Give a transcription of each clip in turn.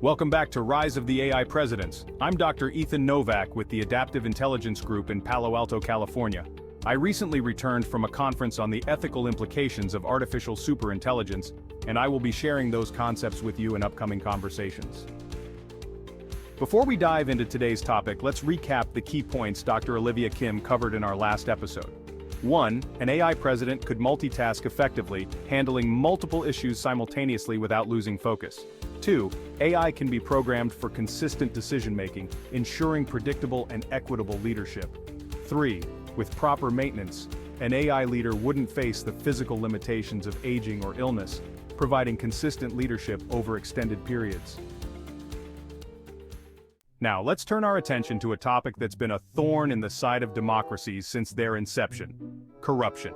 Welcome back to Rise of the AI Presidents. I'm Dr. Ethan Novak with the Adaptive Intelligence Group in Palo Alto, California. I recently returned from a conference on the ethical implications of artificial superintelligence, and I will be sharing those concepts with you in upcoming conversations. Before we dive into today's topic, let's recap the key points Dr. Olivia Kim covered in our last episode. 1. An AI president could multitask effectively, handling multiple issues simultaneously without losing focus. 2. AI can be programmed for consistent decision-making, ensuring predictable and equitable leadership. 3. With proper maintenance, an AI leader wouldn't face the physical limitations of aging or illness, providing consistent leadership over extended periods. Now, let's turn our attention to a topic that's been a thorn in the side of democracies since their inception: corruption.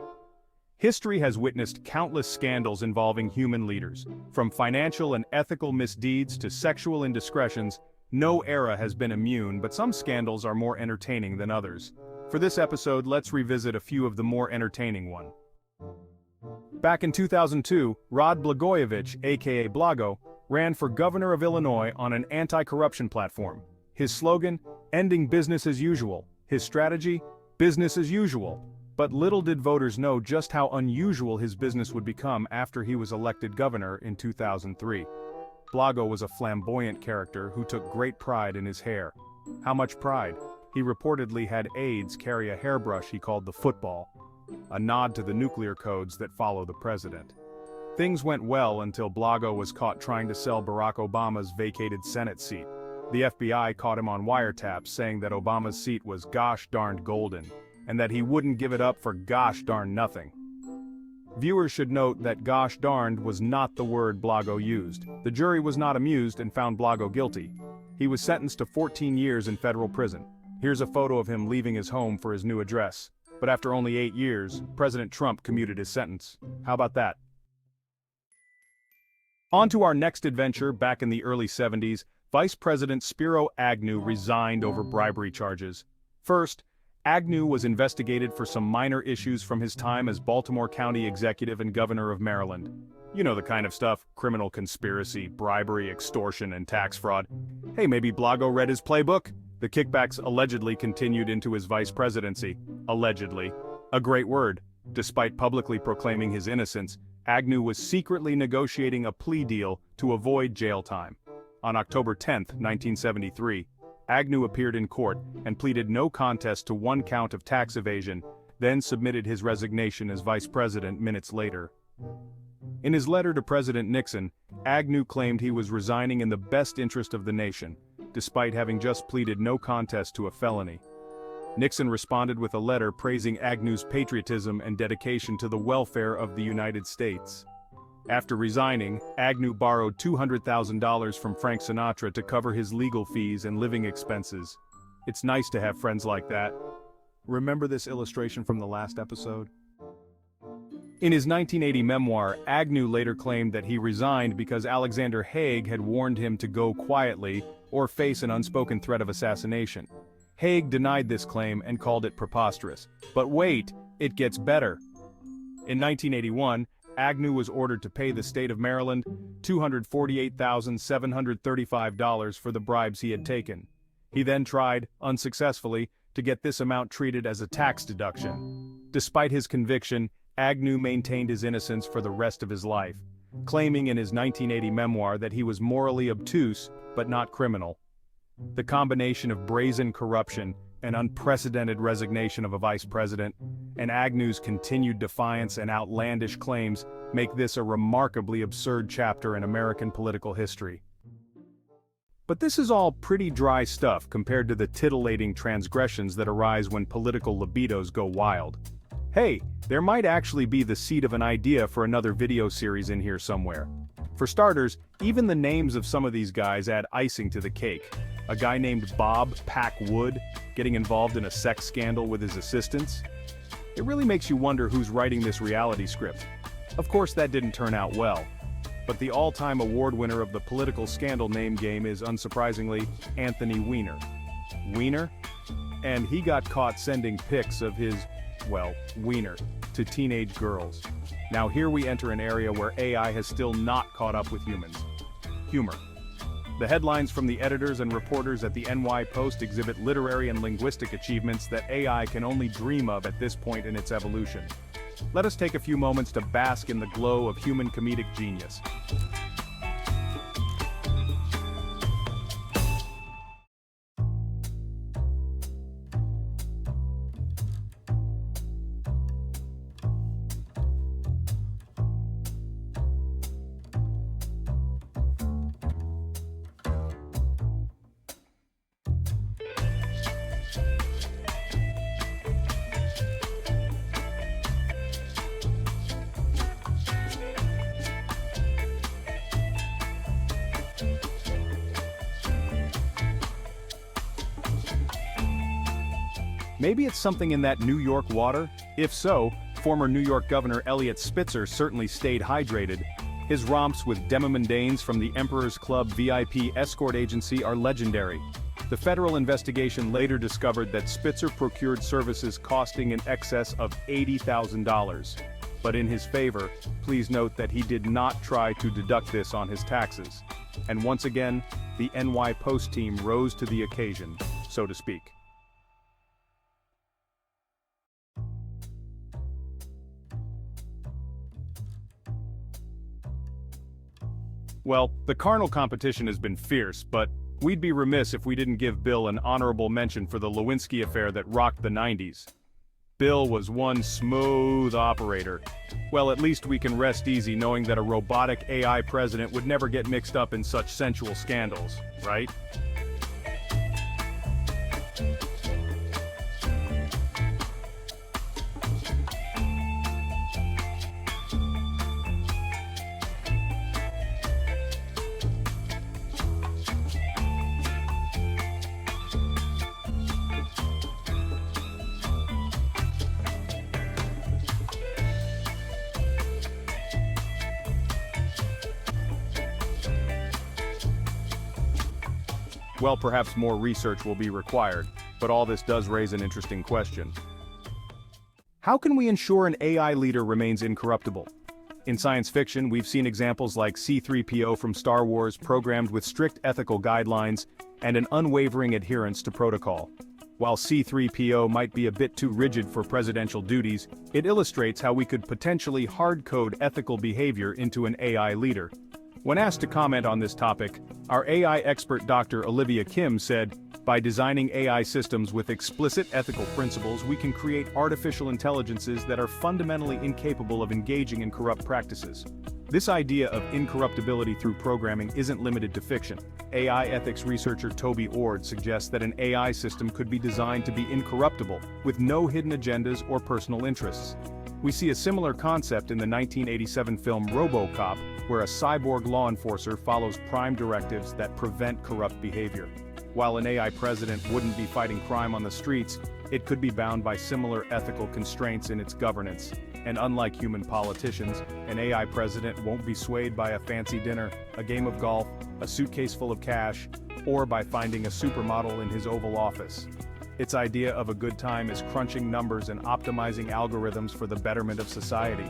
History has witnessed countless scandals involving human leaders. From financial and ethical misdeeds to sexual indiscretions, no era has been immune, but some scandals are more entertaining than others. For this episode, let's revisit a few of the more entertaining ones. Back in 2002, Rod Blagojevich, aka Blago, ran for governor of Illinois on an anti-corruption platform. His slogan, ending business as usual. His strategy, business as usual. But little did voters know just how unusual his business would become after he was elected governor in 2003. Blago was a flamboyant character who took great pride in his hair. How much pride? He reportedly had aides carry a hairbrush he called the football, a nod to the nuclear codes that follow the president. Things went well until Blago was caught trying to sell Barack Obama's vacated Senate seat. The FBI caught him on wiretaps saying that Obama's seat was gosh darned golden, and that he wouldn't give it up for gosh darn nothing. Viewers should note that gosh darned was not the word Blago used. The jury was not amused and found Blago guilty. He was sentenced to 14 years in federal prison. Here's a photo of him leaving his home for his new address. But after only 8 years, President Trump commuted his sentence. How about that? On to our next adventure. Back in the early 70s, Vice President Spiro Agnew resigned over bribery charges. First, Agnew was investigated for some minor issues from his time as Baltimore County Executive and Governor of Maryland. You know the kind of stuff: criminal conspiracy, bribery, extortion, and tax fraud. Hey, maybe Blago read his playbook? The kickbacks allegedly continued into his vice presidency. Allegedly. A great word. Despite publicly proclaiming his innocence, Agnew was secretly negotiating a plea deal to avoid jail time. On October 10, 1973, Agnew appeared in court and pleaded no contest to one count of tax evasion, then submitted his resignation as vice president minutes later. In his letter to President Nixon, Agnew claimed he was resigning in the best interest of the nation, despite having just pleaded no contest to a felony. Nixon responded with a letter praising Agnew's patriotism and dedication to the welfare of the United States. After resigning, Agnew borrowed $200,000 from Frank Sinatra to cover his legal fees and living expenses. It's nice to have friends like that. Remember this illustration from the last episode? In his 1980 memoir, Agnew later claimed that he resigned because Alexander Haig had warned him to go quietly or face an unspoken threat of assassination. Haig denied this claim and called it preposterous. But wait, it gets better. In 1981, Agnew was ordered to pay the state of Maryland $248,735 for the bribes he had taken. He then tried, unsuccessfully, to get this amount treated as a tax deduction. Despite his conviction, Agnew maintained his innocence for the rest of his life, claiming in his 1980 memoir that he was morally obtuse but not criminal. The combination of brazen corruption, an unprecedented resignation of a vice president, and Agnew's continued defiance and outlandish claims make this a remarkably absurd chapter in American political history. But this is all pretty dry stuff compared to the titillating transgressions that arise when political libidos go wild. Hey, there might actually be the seed of an idea for another video series in here somewhere. For starters, even the names of some of these guys add icing to the cake. A guy named Bob Pack Wood getting involved in a sex scandal with his assistants. It really makes you wonder who's writing this reality script. Of course, that didn't turn out well. But the all-time award winner of the political scandal name game is, unsurprisingly, Anthony Weiner. Weiner? And he got caught sending pics of his, well, wiener, to teenage girls. Now here we enter an area where AI has still not caught up with humans. Humor. The headlines from the editors and reporters at the NY Post exhibit literary and linguistic achievements that AI can only dream of at this point in its evolution. Let us take a few moments to bask in the glow of human comedic genius. Maybe it's something in that New York water? If so, former New York Governor Eliot Spitzer certainly stayed hydrated. His romps with demi-mondaines from the Emperor's Club VIP escort agency are legendary. The federal investigation later discovered that Spitzer procured services costing in excess of $80,000. But in his favor, please note that he did not try to deduct this on his taxes. And once again, the NY Post team rose to the occasion, so to speak. Well, the carnal competition has been fierce, but we'd be remiss if we didn't give Bill an honorable mention for the Lewinsky affair that rocked the 90s. Bill was one smooth operator. Well, at least we can rest easy knowing that a robotic AI president would never get mixed up in such sensual scandals, right? Well, perhaps more research will be required, but all this does raise an interesting question. How can we ensure an AI leader remains incorruptible? In science fiction, we've seen examples like C-3PO from Star Wars programmed with strict ethical guidelines and an unwavering adherence to protocol. While C-3PO might be a bit too rigid for presidential duties, it illustrates how we could potentially hard-code ethical behavior into an AI leader. When asked to comment on this topic, our AI expert Dr. Olivia Kim said, "By designing AI systems with explicit ethical principles, we can create artificial intelligences that are fundamentally incapable of engaging in corrupt practices." This idea of incorruptibility through programming isn't limited to fiction. AI ethics researcher Toby Ord suggests that an AI system could be designed to be incorruptible, with no hidden agendas or personal interests. We see a similar concept in the 1987 film RoboCop, where a cyborg law enforcer follows prime directives that prevent corrupt behavior. While an AI president wouldn't be fighting crime on the streets, it could be bound by similar ethical constraints in its governance. And unlike human politicians, an AI president won't be swayed by a fancy dinner, a game of golf, a suitcase full of cash, or by finding a supermodel in his Oval Office. Its idea of a good time is crunching numbers and optimizing algorithms for the betterment of society.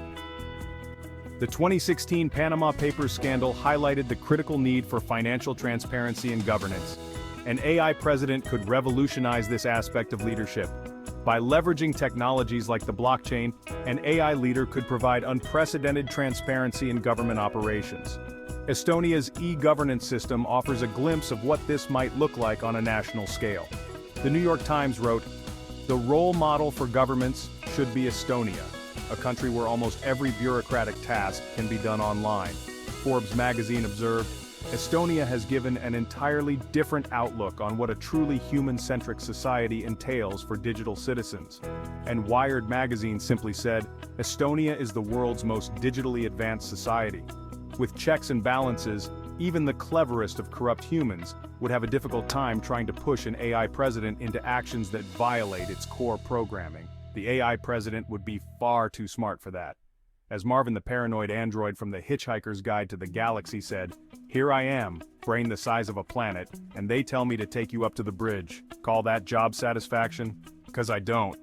The 2016 Panama Papers scandal highlighted the critical need for financial transparency and governance. An AI president could revolutionize this aspect of leadership. By leveraging technologies like the blockchain, an AI leader could provide unprecedented transparency in government operations. Estonia's e-governance system offers a glimpse of what this might look like on a national scale. The New York Times wrote, "The role model for governments should be Estonia, a country where almost every bureaucratic task can be done online." Forbes magazine observed, "Estonia has given an entirely different outlook on what a truly human-centric society entails for digital citizens." And Wired magazine simply said, "Estonia is the world's most digitally advanced society." With checks and balances, even the cleverest of corrupt humans would have a difficult time trying to push an AI president into actions that violate its core programming. The AI president would be far too smart for that. As Marvin the paranoid android from The Hitchhiker's Guide to the Galaxy said, "Here I am, brain the size of a planet, and they tell me to take you up to the bridge. Call that job satisfaction? 'Cause I don't."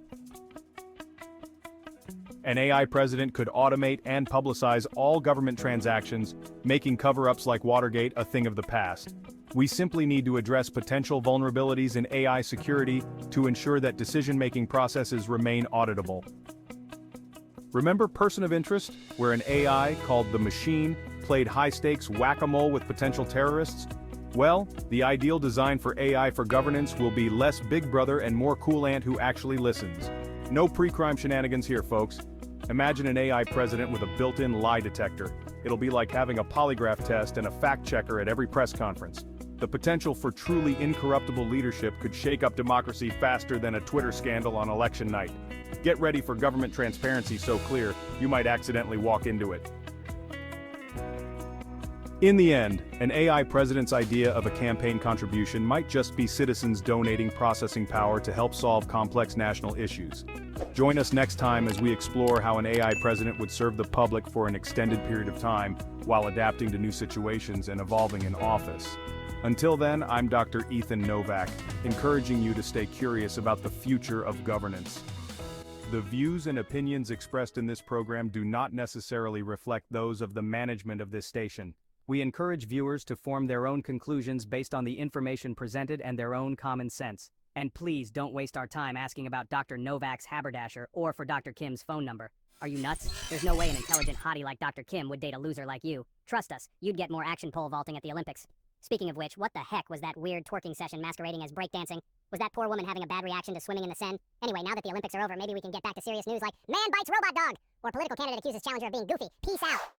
An AI president could automate and publicize all government transactions, making cover-ups like Watergate a thing of the past. We simply need to address potential vulnerabilities in AI security to ensure that decision-making processes remain auditable. Remember Person of Interest, where an AI called the Machine played high-stakes whack-a-mole with potential terrorists? Well, the ideal design for AI for governance will be less Big Brother and more Cool Ant who actually listens. No pre-crime shenanigans here, folks. Imagine an AI president with a built-in lie detector. It'll be like having a polygraph test and a fact-checker at every press conference. The potential for truly incorruptible leadership could shake up democracy faster than a Twitter scandal on election night. Get ready for government transparency so clear, you might accidentally walk into it. In the end, an AI president's idea of a campaign contribution might just be citizens donating processing power to help solve complex national issues. Join us next time as we explore how an AI president would serve the public for an extended period of time while adapting to new situations and evolving in office. Until then, I'm Dr. Ethan Novak, encouraging you to stay curious about the future of governance. The views and opinions expressed in this program do not necessarily reflect those of the management of this station. We encourage viewers to form their own conclusions based on the information presented and their own common sense. And please don't waste our time asking about Dr. Novak's haberdasher or for Dr. Kim's phone number. Are you nuts? There's no way an intelligent hottie like Dr. Kim would date a loser like you. Trust us, you'd get more action pole vaulting at the Olympics. Speaking of which, what the heck was that weird twerking session masquerading as breakdancing? Was that poor woman having a bad reaction to swimming in the Seine? Anyway, now that the Olympics are over, maybe we can get back to serious news like, man bites robot dog! Or political candidate accuses challenger of being goofy. Peace out!